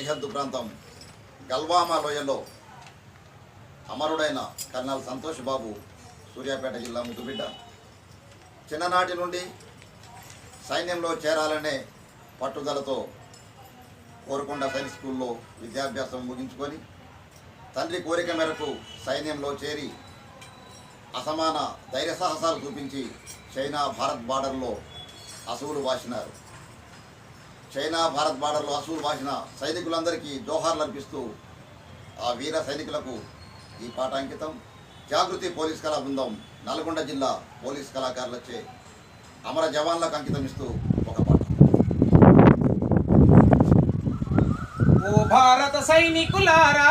సరిహద్దు ప్రాంతం గల్వామా లోయలో అమరుడైన కర్నల్ సంతోష్ బాబు సూర్యాపేట జిల్లా ముద్దుబిడ్డ. చిన్ననాటి నుండి సైన్యంలో చేరాలనే పట్టుదలతో కోరుకొండ సైనిక్ స్కూల్లో విద్యాభ్యాసం ముగించుకొని తండ్రి కోరిక మేరకు సైన్యంలో చేరి అసమాన ధైర్య సాహసాలు చూపించి చైనా భారత్ బార్డర్లో అసువులు వాసినారు. చైనా భారత్ బార్డర్లో అసువులు వాసిన సైనికులందరికీ జోహార్లు అర్పిస్తూ ఆ వీర సైనికులకు ఈ పాట అంకితం. జాగృతి పోలీస్ కళా బృందం నల్గొండ జిల్లా పోలీస్ కళాకారులచే అమర జవాన్లకు అంకితం ఇస్తూ ఒక పాట. ఓ భారత సైనికులారా